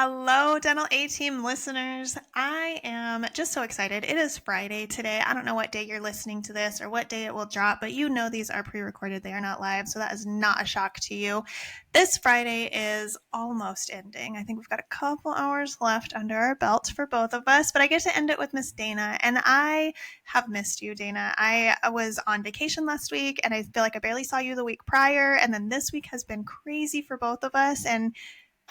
Hello, Dental A Team listeners. I am just so excited. It is Friday today. I don't know what day you're listening to this or what day it will drop, but you know these are pre-recorded. They are not live, so that is not a shock to you. This Friday is almost ending. I think we've got a couple hours left under our belt for both of us, but I get to end it with Miss Dana, and I have missed you, Dana. I was on vacation last week, and I feel like I barely saw you the week prior, and then this week has been crazy for both of us, and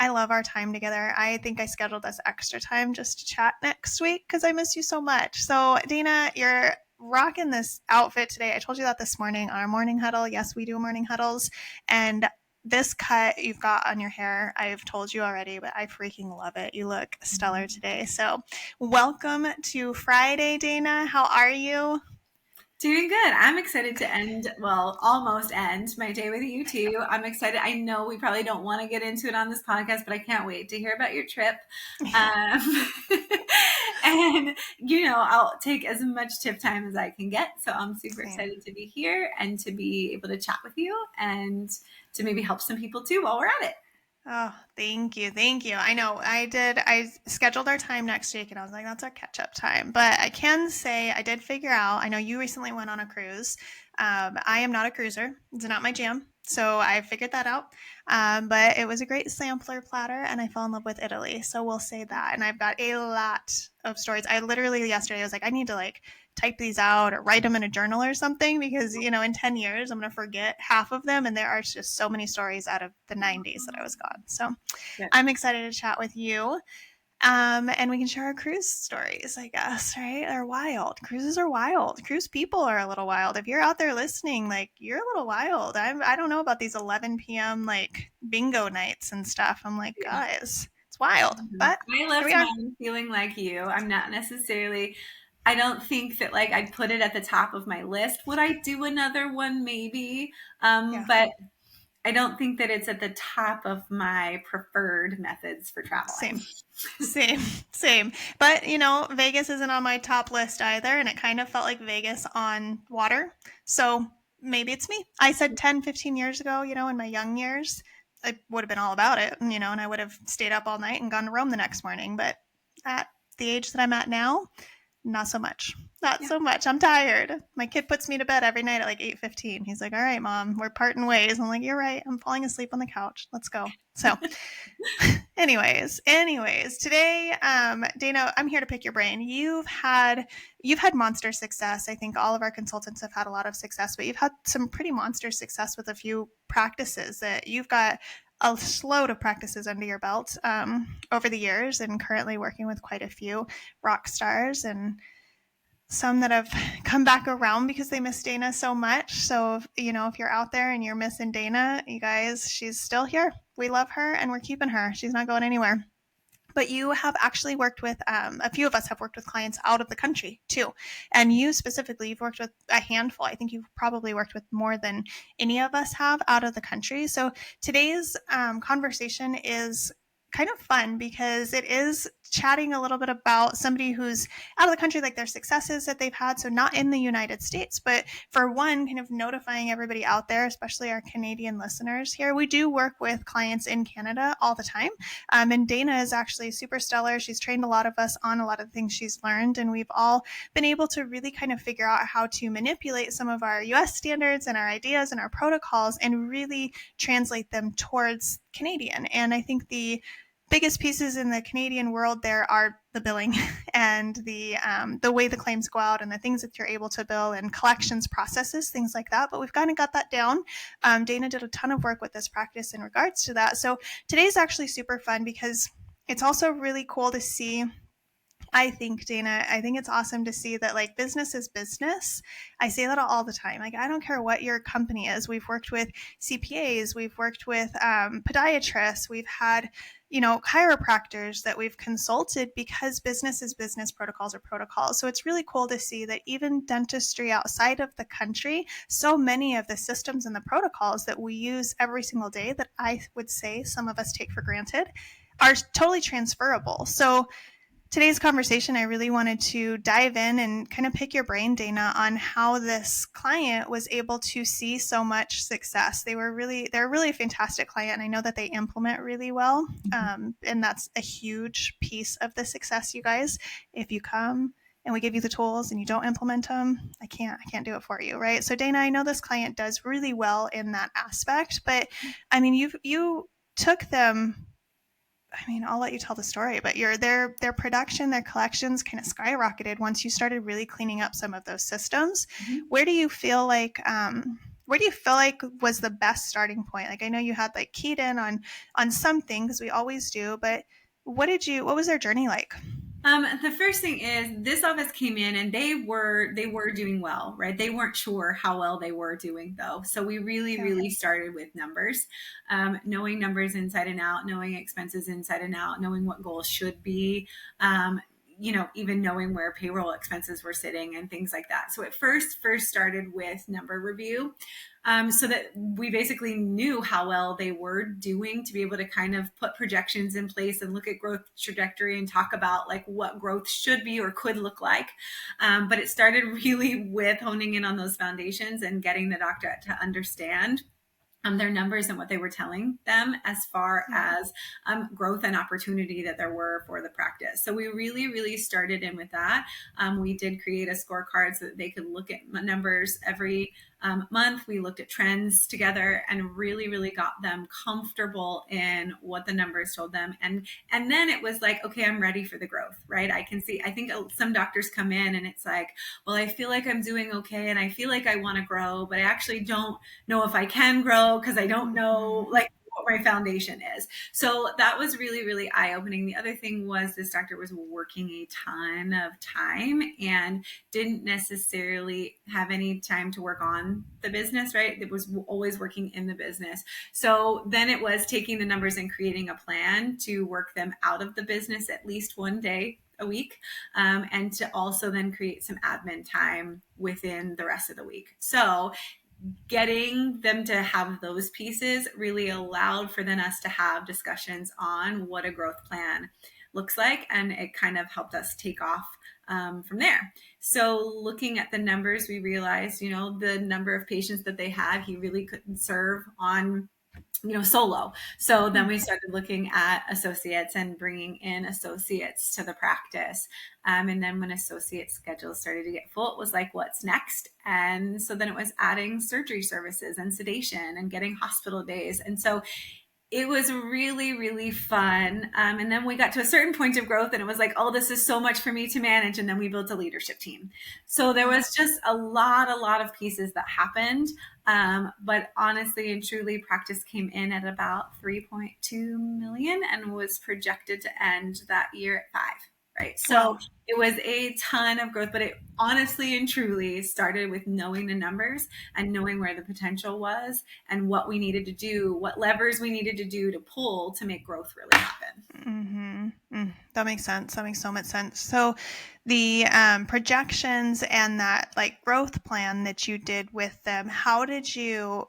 I love our time together. I think I scheduled this extra time just to chat next week because I miss you so much. So, Dana, you're rocking this outfit today. I told you that this morning on our morning huddle. Yes, we do morning huddles. And this cut you've got on your hair, I've told you already, but I freaking love it. You look stellar today. So, welcome to Friday, Dana. How are you? Doing good. I'm excited to almost end my day with you too. I'm excited. I know we probably don't want to get into it on this podcast, but I can't wait to hear about your trip. And, I'll take as much tip time as I can get. So I'm super excited to be here and to be able to chat with you and to maybe help some people too while we're at it. Oh, thank you. Thank you. I know I scheduled our time next week and I was like, that's our catch up time. But I can say I did figure out, I know you recently went on a cruise. I am not a cruiser. It's not my jam. So I figured that out. But it was a great sampler platter and I fell in love with Italy. So we'll say that. And I've got a lot of stories. I literally yesterday was like, I need to type these out or write them in a journal or something because, in 10 years, I'm going to forget half of them. And there are just so many stories out of the 90s that I was gone. So yeah. I'm excited to chat with you. And we can share our cruise stories, I guess, right? They're wild. Cruises are wild. Cruise people are a little wild. If you're out there listening, you're a little wild. I don't know about these 11 p.m. bingo nights and stuff. I'm like, guys, it's wild. But I left mine feeling like you. I'm not necessarily... I don't think that I'd put it at the top of my list. Would I do another one? Maybe. But I don't think that it's at the top of my preferred methods for traveling. Same. But, Vegas isn't on my top list either. And it kind of felt like Vegas on water. So maybe it's me. I said 10, 15 years ago, in my young years, I would have been all about it, and I would have stayed up all night and gone to Rome the next morning. But at the age that I'm at now, not so much. So much. I'm tired. My kid puts me to bed every night at 8:15. He's like, all right, Mom, we're parting ways. I'm like, you're right. I'm falling asleep on the couch. Let's go. So anyways, today, Dana, I'm here to pick your brain. You've had monster success. I think all of our consultants have had a lot of success, but you've had some pretty monster success with a few practices that you've got a load of practices under your belt over the years, and currently working with quite a few rock stars and some that have come back around because they miss Dana so much. So, if you're out there and you're missing Dana, you guys, she's still here. We love her and we're keeping her. She's not going anywhere. But you have actually worked with, a few of us have worked with clients out of the country too. And you specifically, you've worked with a handful. I think you've probably worked with more than any of us have out of the country. So today's conversation is kind of fun because it is chatting a little bit about somebody who's out of the country, their successes that they've had. So not in the United States, but for one, kind of notifying everybody out there, especially our Canadian listeners here. We do work with clients in Canada all the time. And Dana is actually super stellar. She's trained a lot of us on a lot of things she's learned. And we've all been able to really kind of figure out how to manipulate some of our US standards and our ideas and our protocols and really translate them towards Canadian. And I think the biggest pieces in the Canadian world there are the billing and the way the claims go out and the things that you're able to bill and collections processes, things like that. But we've kind of got that down. Dana did a ton of work with this practice in regards to that. So today's actually super fun because it's also really cool to see. I think, Dana, it's awesome to see that business is business. I say that all the time. I don't care what your company is. We've worked with CPAs. We've worked with podiatrists. We've had, chiropractors that we've consulted because business is business, protocols are protocols. So it's really cool to see that even dentistry outside of the country, so many of the systems and the protocols that we use every single day that I would say some of us take for granted are totally transferable. So today's conversation, I really wanted to dive in and kind of pick your brain, Dana, on how this client was able to see so much success. They're a really fantastic client, and I know that they implement really well. And that's a huge piece of the success, you guys. If you come and we give you the tools and you don't implement them, I can't do it for you, right? So Dana, I know this client does really well in that aspect, but I mean, you took them. I mean, I'll let you tell the story, but their production, their collections kind of skyrocketed once you started really cleaning up some of those systems. Mm-hmm. Where do you feel like where do you feel like was the best starting point? Like I know you had like keyed in on some things, we always do, but what was their journey like? The first thing is this office came in and they were doing well, right? They weren't sure how well they were doing though. So we really, Yeah. really started with numbers, knowing numbers inside and out, knowing expenses inside and out, knowing what goals should be, even knowing where payroll expenses were sitting and things like that. So it first started with number review. So that we basically knew how well they were doing to be able to kind of put projections in place and look at growth trajectory and talk about like what growth should be or could look like. But it started really with honing in on those foundations and getting the doctor to understand their numbers and what they were telling them as far as growth and opportunity that there were for the practice. So we really, really started in with that. We did create a scorecard so that they could look at numbers every month. We looked at trends together and really, really got them comfortable in what the numbers told them. And then it was like, okay, I'm ready for the growth, right? I think some doctors come in and it's like, well, I feel like I'm doing okay and I feel like I want to grow, but I actually don't know if I can grow because I don't know like what my foundation is. So that was really, really eye-opening. The other thing was this doctor was working a ton of time and didn't necessarily have any time to work on the business, right? It was always working in the business. So then it was taking the numbers and creating a plan to work them out of the business at least one day a week, and to also then create some admin time within the rest of the week. So getting them to have those pieces really allowed for then us to have discussions on what a growth plan looks like, and it kind of helped us take off from there. So looking at the numbers, we realized, the number of patients that they had, he really couldn't serve on solo. So then we started looking at associates and bringing in associates to the practice. And then when associate schedules started to get full, it was like, what's next? And so then it was adding surgery services and sedation and getting hospital days. And so it was really, really fun. And then we got to a certain point of growth and it was like, oh, this is so much for me to manage. And then we built a leadership team. So there was just a lot of pieces that happened. But honestly and truly, practice came in at about 3.2 million and was projected to end that year at 5. Right. So wow. It was a ton of growth, but it honestly and truly started with knowing the numbers and knowing where the potential was and what we needed to do, what levers we needed to do to pull to make growth really happen. That makes sense. That makes so much sense. So the projections and that like growth plan that you did with them, how did you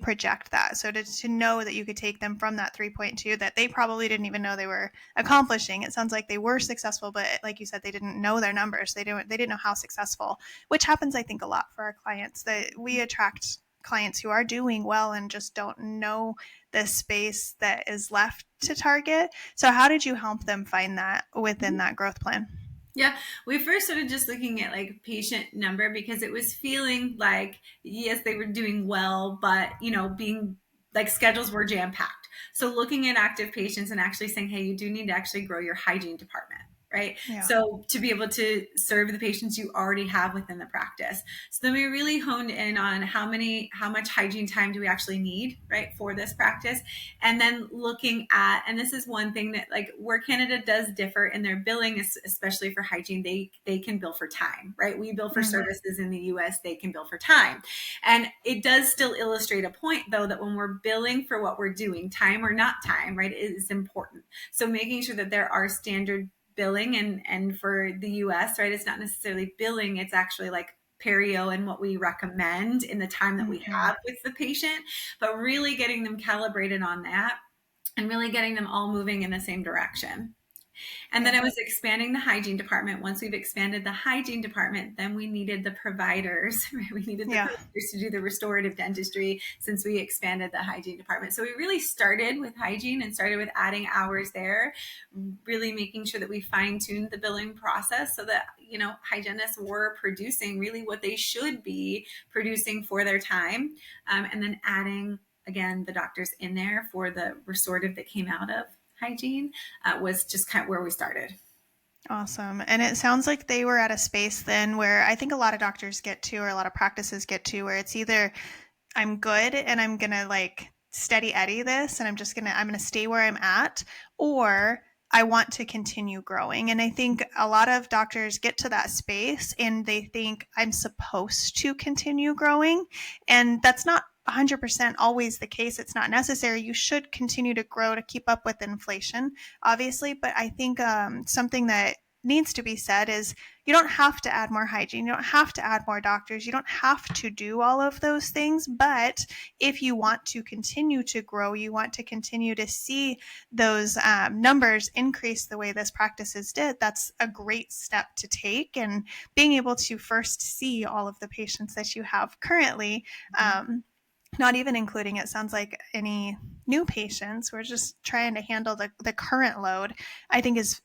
project that? So to know that you could take them from that 3.2 that they probably didn't even know they were accomplishing. It sounds like they were successful, but like you said, they didn't know their numbers. They didn't know how successful, which happens, I think, a lot for our clients, that we attract clients who are doing well and just don't know the space that is left to target. So how did you help them find that within that growth plan? Yeah, we first started just looking at like patient number because it was feeling like, yes, they were doing well, but being like schedules were jam packed. So looking at active patients and actually saying, hey, you do need to actually grow your hygiene department. Right. Yeah. So to be able to serve the patients you already have within the practice. So then we really honed in on how much hygiene time do we actually need, right, for this practice. And then looking at, and this is one thing that like where Canada does differ in their billing, especially for hygiene, they can bill for time, right? We bill for services in the US, they can bill for time. And it does still illustrate a point though, that when we're billing for what we're doing, time or not time, right, is important. So making sure that there are standard billing and for the US, right, it's not necessarily billing, it's actually like perio and what we recommend in the time that we have with the patient, but really getting them calibrated on that and really getting them all moving in the same direction. And then Yeah. I was expanding the hygiene department. Once we've expanded the hygiene department, then we needed the providers, right? We needed the Yeah. providers to do the restorative dentistry since we expanded the hygiene department. So we really started with hygiene and started with adding hours there, really making sure that we fine-tuned the billing process so that, you know, hygienists were producing really what they should be producing for their time. And then adding, again, the doctors in there for the restorative that came out of hygiene was just kind of where we started. Awesome. And it sounds like they were at a space then where I think a lot of doctors get to, or a lot of practices get to, where it's either I'm good and I'm going to like steady Eddie this and I'm going to stay where I'm at, or I want to continue growing. And I think a lot of doctors get to that space and they think I'm supposed to continue growing. And that's not 100% always the case. It's not necessary. You should continue to grow to keep up with inflation, obviously. But I think something that needs to be said is you don't have to add more hygiene. You don't have to add more doctors. You don't have to do all of those things. But if you want to continue to grow, you want to continue to see those numbers increase the way this practices did, that's a great step to take. And being able to first see all of the patients that you have currently, not even including, it sounds like, any new patients, we're just trying to handle the current load, I think is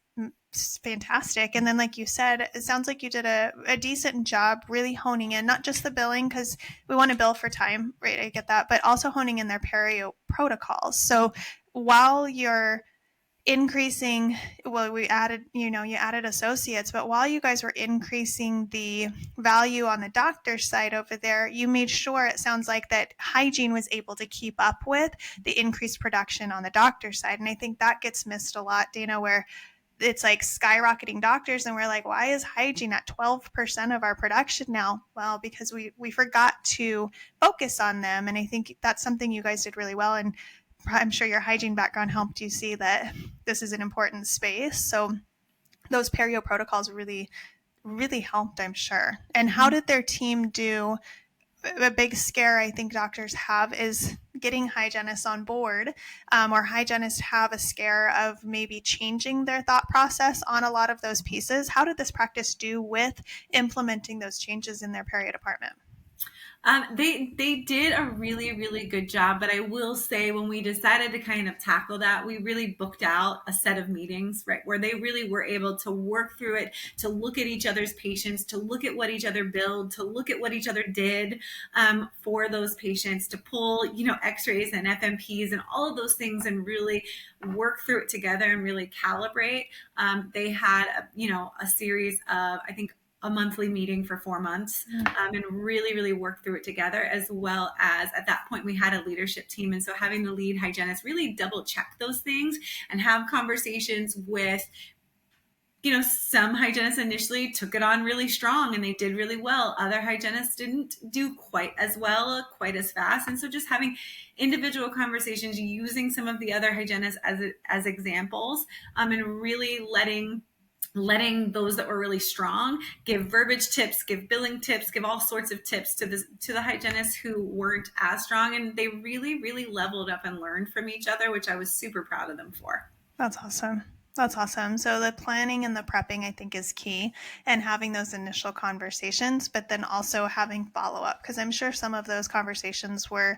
fantastic. And then, like you said, it sounds like you did a decent job really honing in, not just the billing, because we want to bill for time, right? I get that, but also honing in their perio protocols. So while you're increasing, well, we added, you know, you added associates, but while you guys were increasing the value on the doctor's side over there, you made sure, it sounds like, that hygiene was able to keep up with the increased production on the doctor's side. And I think that gets missed a lot, Dana, where it's like skyrocketing doctors and we're like, why is hygiene at 12% of our production now? Well, because we forgot to focus on them. And I think that's something you guys did really well. And I'm sure your hygiene background helped you see that this is an important space. So those perio protocols really, really helped, I'm sure. And how did their team do? A big scare I think doctors have is getting hygienists on board, or hygienists have a scare of maybe changing their thought process on a lot of those pieces. How did this practice do with implementing those changes in their perio department? They did a really good job, but I will say when we decided to kind of tackle that, we really booked out a set of meetings, right, where they really were able to work through it, to look at each other's patients, to look at what each other billed, to look at what each other did for those patients, to pull, you know, X-rays and FMPs and all of those things and really work through it together and really calibrate. They had, a series of, I think, a monthly meeting for 4 months, and really work through it together, as well as at that point we had a leadership team. And so having the lead hygienist really double check those things and have conversations with, some hygienists initially took it on really strong and they did really well. Other hygienists didn't do quite as well, quite as fast. And so just having individual conversations using some of the other hygienists as examples, and really letting those that were really strong give verbiage tips, give billing tips, give all sorts of tips to the hygienists who weren't as strong. And they really leveled up and learned from each other, which I was super proud of them for. That's awesome. That's awesome. So the planning and the prepping, I think, is key, and having those initial conversations, but then also having follow up, because I'm sure some of those conversations were,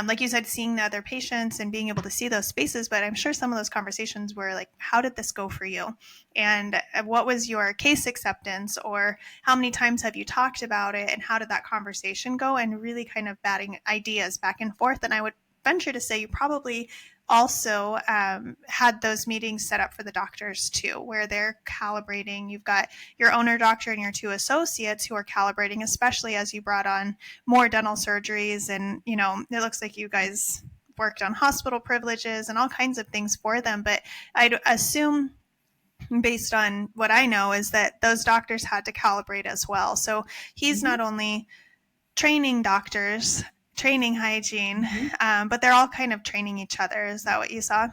like you said, seeing the other patients and being able to see those spaces. But I'm sure some of those conversations were like, how did this go for you? And what was your case acceptance, or how many times have you talked about it? And how did that conversation go? And really kind of batting ideas back and forth. And I would venture to say you probably also had those meetings set up for the doctors too, where they're calibrating. You've got your owner doctor and your two associates who are calibrating, especially as you brought on more dental surgeries. And, it looks like you guys worked on hospital privileges and all kinds of things for them. But I'd assume, based on what I know, is that those doctors had to calibrate as well. So he's not only training doctors, training hygiene, but they're all kind of training each other. Is that what you saw?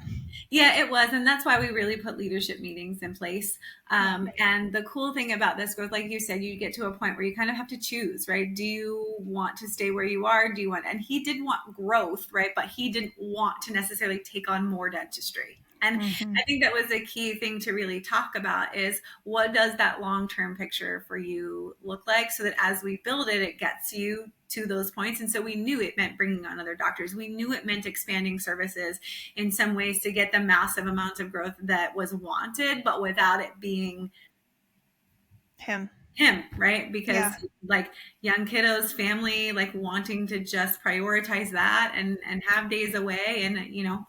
Yeah, it was. And that's why we really put leadership meetings in place. And the cool thing about this growth, like you said, you get to a point where you kind of have to choose, right? Do you want to stay where you are? And he did want growth, right? But he didn't want to necessarily take on more dentistry. And Mm-hmm. I think that was a key thing to really talk about is what does that long-term picture for you look like, so that as we build it, it gets you to those points. And so we knew it meant bringing on other doctors. We knew it meant expanding services in some ways to get the massive amounts of growth that was wanted, but without it being Him. right? Because Yeah. like young kiddos, family, like wanting to just prioritize that and have days away, and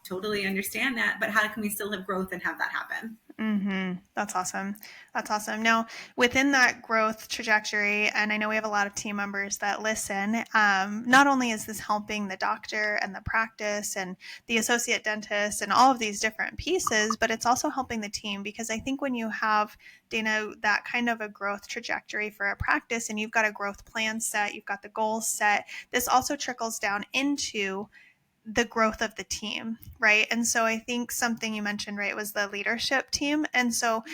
totally understand that. But how can we still have growth and have that happen? Mm-hmm. That's awesome. That's awesome. Now, within that growth trajectory, and I know we have a lot of team members that listen, not only is this helping the doctor and the practice and the associate dentist and all of these different pieces, but it's also helping the team, because I think when you have, Dana, that kind of a growth trajectory for a practice and you've got a growth plan set, you've got the goals set, this also trickles down into the growth of the team, right? And so I think something you mentioned, right, was the leadership team. And so,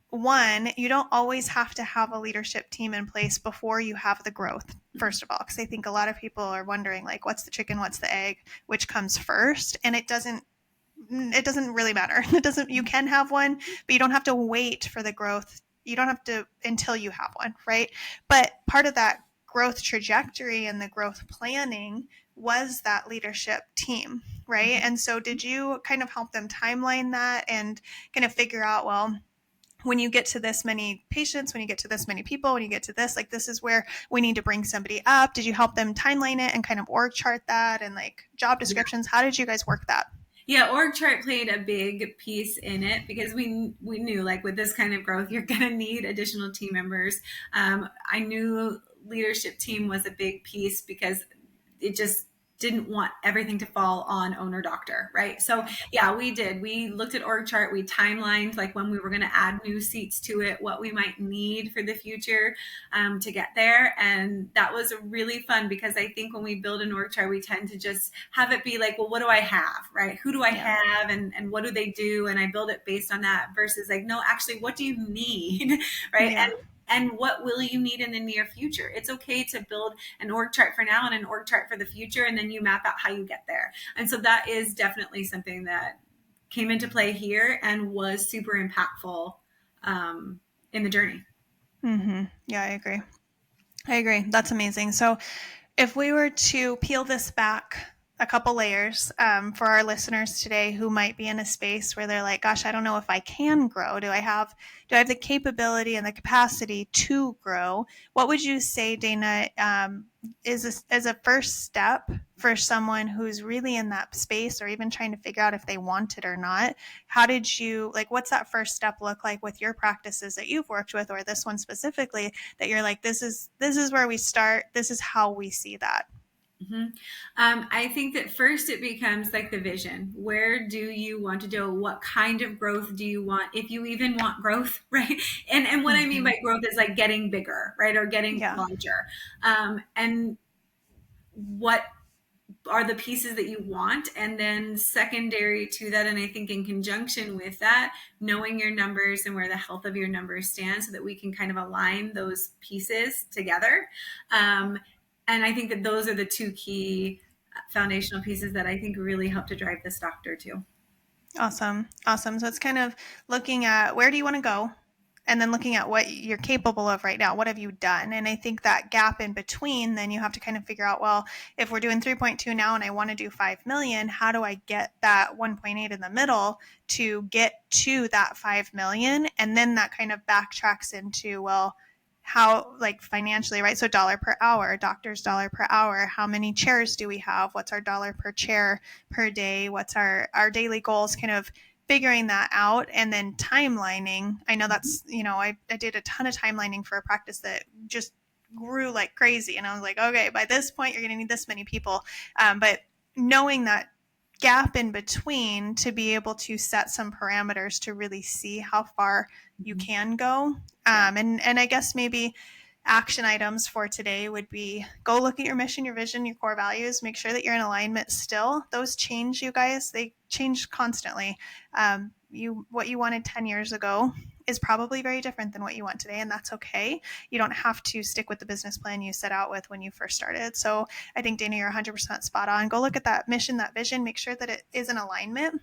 one, you don't always have to have a leadership team in place before you have the growth, first of all, because I think a lot of people are wondering, like, what's the chicken, what's the egg, which comes first? And it doesn't really matter. It doesn't, you can have one, but you don't have to wait for the growth. You don't have to until you have one, right? But part of that growth trajectory and the growth planning was that leadership team, right? And so did you kind of help them timeline that and kind of figure out, well, when you get to this many patients, when you get to this many people, when you get to this, like, this is where we need to bring somebody up? Did you help them timeline it and kind of org chart that and like job descriptions? How did you guys work that? Yeah, org chart played a big piece in it because we knew, like, with this kind of growth, you're going to need additional team members. I knew leadership team was a big piece because it just didn't want everything to fall on owner doctor, right? So yeah, we did. We looked at org chart, we timelined like when we were going to add new seats to it, what we might need for the future to get there. And that was really fun because I think when we build an org chart, we tend to just have it be like, well, what do I have, right? Who do I Yeah. have, and what do they do? And I build it based on that versus like, no, actually, what do you need, right? Yeah. And what will you need in the near future? It's okay to build an org chart for now and an org chart for the future, and then you map out how you get there. And so that is definitely something that came into play here and was super impactful in the journey. Mm-hmm. Yeah, I agree. I agree. That's amazing. So, if we were to peel this back a couple layers for our listeners today who might be in a space where they're like, "Gosh, I don't know if I can grow. Do I have the capability and the capacity to grow?" What would you say, Dana, is a first step for someone who's really in that space or even trying to figure out if they want it or not? How did you, like, what's that first step look like with your practices that you've worked with, or this one specifically, that you're like, this is where we start, this is how we see that? Mm-hmm. I think that first it becomes like the vision. Where do you want to go? What kind of growth do you want? If you even want growth, right? And what I mean Mm-hmm. by growth is like getting bigger, right? Or getting Yeah. larger. And what are the pieces that you want, and then secondary to that, and I think in conjunction with that, knowing your numbers and where the health of your numbers stand so that we can kind of align those pieces together. And I think that those are the two key foundational pieces that I think really help to drive this doctor too. Awesome. Awesome. So it's kind of looking at where do you want to go, and then looking at what you're capable of right now. What have you done? And I think that gap in between, then you have to kind of figure out, well, if we're doing 3.2 now and I want to do 5 million, how do I get that 1.8 in the middle to get to that 5 million? And then that kind of backtracks into, well, how, like, financially, right? So dollar per hour, doctor's dollar per hour, how many chairs do we have? What's our dollar per chair per day? What's our daily goals? Kind of figuring that out, and then timelining. I know that's, I did a ton of timelining for a practice that just grew like crazy. And I was like, okay, by this point, you're going to need this many people. But knowing that gap in between to be able to set some parameters to really see how far you can go. Yeah. And I guess maybe action items for today would be go look at your mission, your vision, your core values, make sure that you're in alignment still. Those change, you guys, they change constantly. What you wanted 10 years ago is probably very different than what you want today, and that's okay. You don't have to stick with the business plan you set out with when you first started. So I think, Dana, you're 100% spot on. Go look at that mission, that vision, make sure that it is in alignment.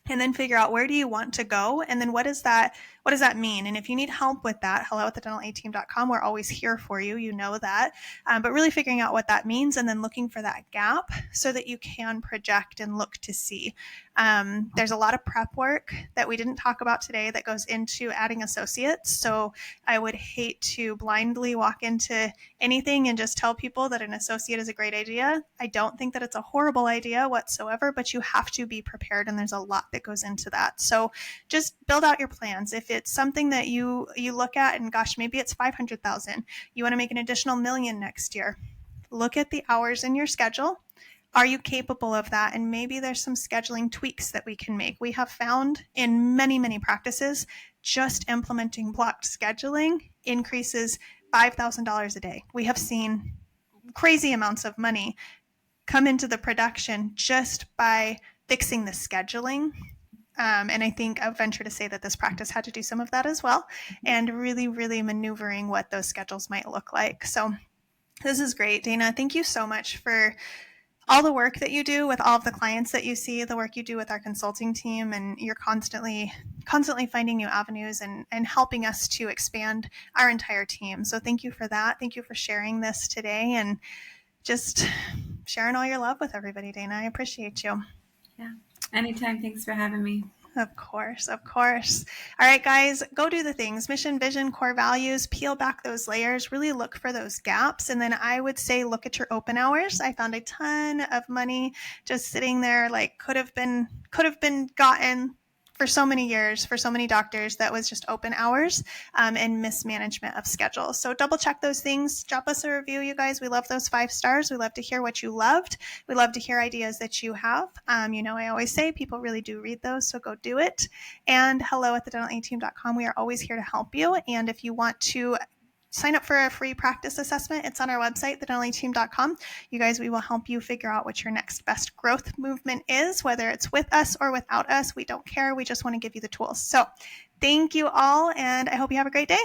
and then figure out where do you want to go, and then what does that mean. And if you need help with that, hello at thedentalateam.com, we're always here for you, you know that. But really figuring out what that means, and then looking for that gap so that you can project and look to see. There's a lot of prep work that we didn't talk about today that goes into adding associates. So I would hate to blindly walk into anything and just tell people that an associate is a great idea. I don't think that it's a horrible idea whatsoever, but you have to be prepared, and there's a lot that goes into that. So just build out your plans. If it's something that you look at and gosh, maybe it's 500,000, you want to make an additional $1 million next year. Look at the hours in your schedule. Are you capable of that? And maybe there's some scheduling tweaks that we can make. We have found in many, many practices, just implementing blocked scheduling increases $5,000 a day. We have seen crazy amounts of money come into the production just by fixing the scheduling. And I think I'll venture to say that this practice had to do some of that as well, and really, really maneuvering what those schedules might look like. So this is great. Dana, thank you so much for all the work that you do with all of the clients that you see, the work you do with our consulting team, and you're constantly finding new avenues and helping us to expand our entire team. So thank you for that. Thank you for sharing this today and just sharing all your love with everybody, Dana. I appreciate you. Yeah. Anytime. Thanks for having me. Of course, of course. All right, guys, go do the things. Mission, vision, core values, peel back those layers, really look for those gaps. And then I would say, look at your open hours. I found a ton of money just sitting there, like could have been gotten for so many years, for so many doctors, that was just open hours and mismanagement of schedules. So double check those things. Drop us a review, you guys. We love those 5 stars. We love to hear what you loved. We love to hear ideas that you have. I always say people really do read those, so go do it. And hello at thedentalateam.com. We are always here to help you. And if you want to sign up for a free practice assessment, it's on our website, thedentalateam.com. You guys, we will help you figure out what your next best growth movement is, whether it's with us or without us. We don't care. We just want to give you the tools. So thank you all, and I hope you have a great day.